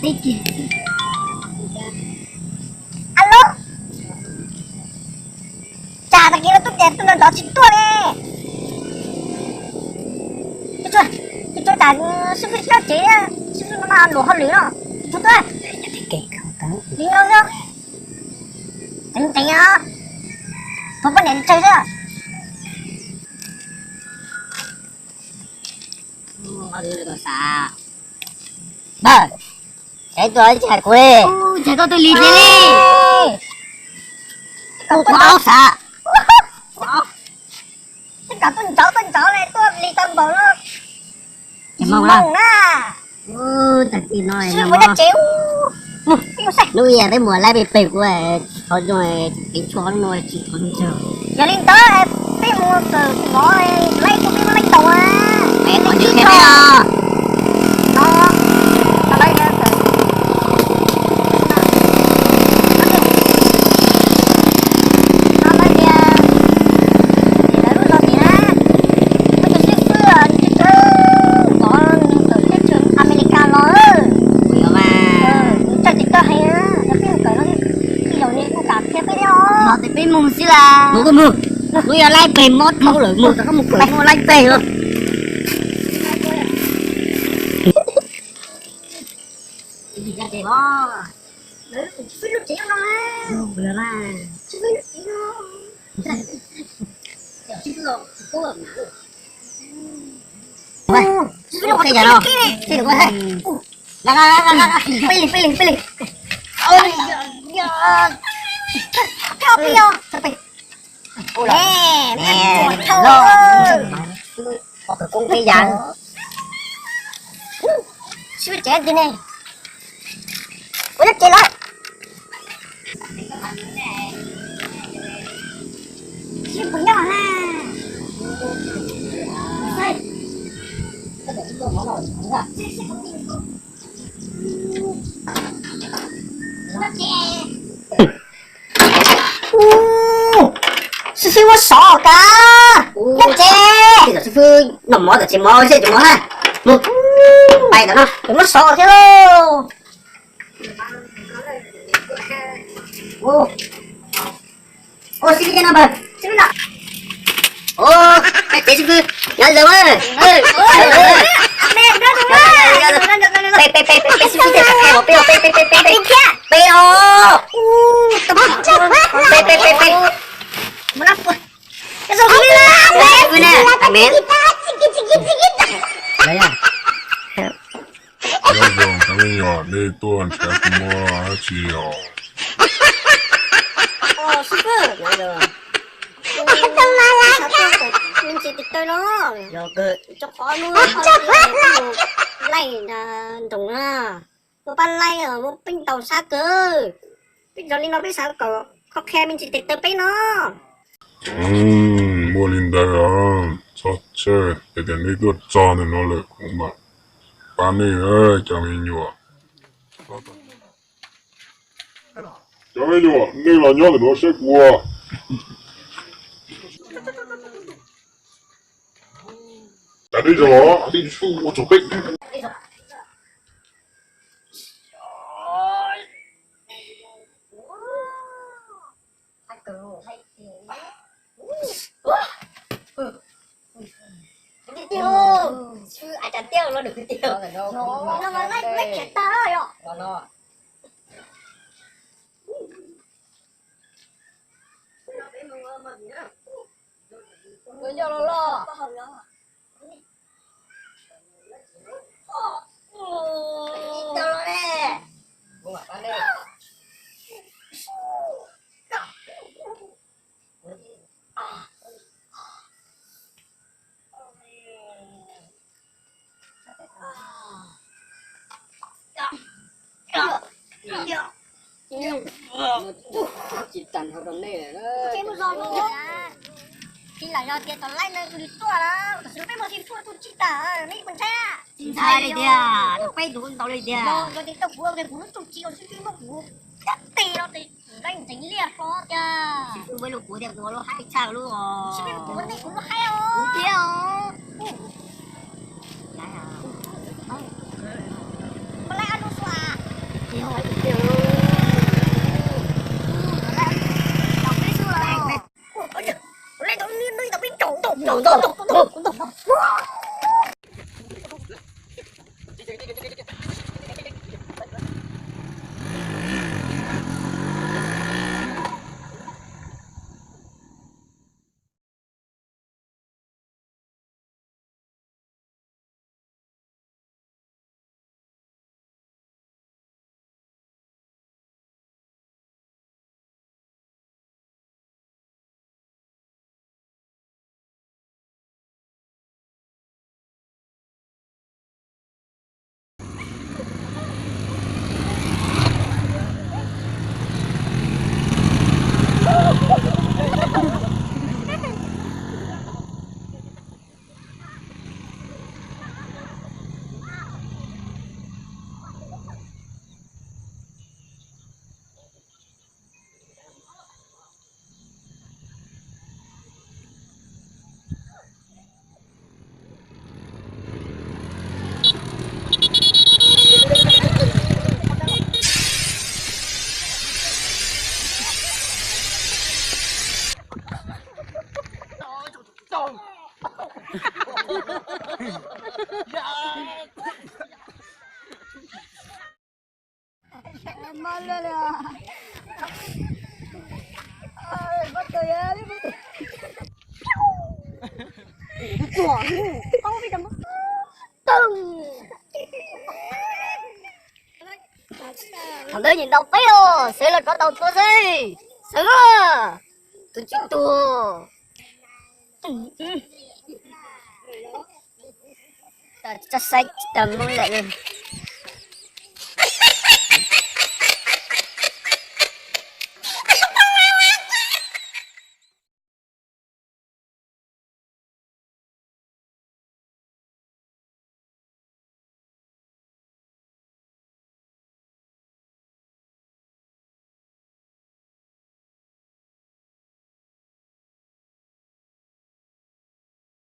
Tí kìa. Alo. Chà thằng kia nó tốt đẹp tôi nó xin tôi đi. Cái chỗ tại sư phụ nó chế sư phụ nó mà lúa hơn lưới rồi. Chút thôi. Đi đâu nhá. Tính tính á. Thôi có đến chơi chưa? Sa. Ba. Cái tôi chạy quê. Chạy tôi lì đi đi. Cô có sa. Tất cả tuần cháu này tôi lì tâm bảo nó. Mong á. Thật gì nói sư phụ nó chéo. Nuôi à cái mùa lại bị bể của thôi rồi cái chó nó chỉ còn chờ. Giờ lên tới cái mua từ ngõ lấy cho cái lấy tàu à. Mẹ còn như thế nào? Nó lấy ra từ. Nó lấy ra. Thì đã rút ra thì ha. Bây giờ xưa xưa có từ cái trường America nó. Ui mà. Chắc thì có hay á. Nó cái cởi nó đi đầu đi cũng cảm thấy cái đó. Nó thì bị mù xí là. Mù cái mù. Nuôi à lại bể mót mù rồi mù có một quẩy mù lại bể rồi. Gì ra thế bó. Đấy, phải lúc chéo nó á. Vừa là. Chứ phải lúc chéo nó. Chứ không, cô ở nào. Vậy, cái nhà đâu? Cái được quá. Là. Pili. Ôi giời. Kêu. Nè, có cái con cây dạng. sư trẻ đi nè. Ủa nó chơi lại. Sư phụ nhỏ ha. Sư phụ sợ cả. Nhất trẻ. Sư phụ nó mỏ chỉ mỏ sẽ chúng nó ha. Một bay đó Nó sợ thế đâu. Ô sư phụ nó bật. Sư phụ nào. Ô cái sư phụ nhớ rồi ơi. Nè, ra rồi. Pe sư phụ thế cái một pe. Pe ô. Pe. Một lát rồi. Cái rồi đi là. Vừa nè, anh mến. Đấy à. Bây giờ thằng nhỏ đi tuần sẽ mua hả chiều. Sư phụ. Đấy rồi. Mình chỉ tịch tôi nó. Rồi cơ. Cho khó luôn. Này là đúng à. Một ban này ở một bên tàu xa cơ. Bây giờ đi nó biết sao cậu. Khó khe mình chỉ tịch tôi biết nó. Mua linh đại à. Chắc chơi. Để đến đi tuần cho nên nó lại không mà. Bạn này ơi, chào mình nhủ. Chào mình nhủ, đây là nhớ thì nó sẽ qua. Đã đi rồi, đi xuống chuẩn bị. Tiêu. Chứ ai chẳng tiêu nó được cái tiêu. Nó mà lấy chết ta rồi. Nó. Nó cho nó lo. Cho nó nè. Buông mặt ra đi. Chỉ tàn hợp đồng này đó. Cái một giò luôn. Khi là do tiền tao lấy nó đi tua đó. Tao phải mua tiền tôi chỉ ta mấy con xe. Chính sai đây kìa. Nó quay đủ tao đây kìa. Rồi thì tao mua cái cú nó chục triệu chứ cái cú cắt tiền nó thì đánh chính liệt đó kìa. Chứ với lục của đẹp của nó hay sao luôn rồi. Chứ cái cú này cú nó hay không? Cú kia không? Có lại ăn luôn à? Thằng đấy nhìn đâu phải rồi, sẽ là có đầu tôi gì? Sướng à? Tôi chịu thua. Ta sai tầm lại.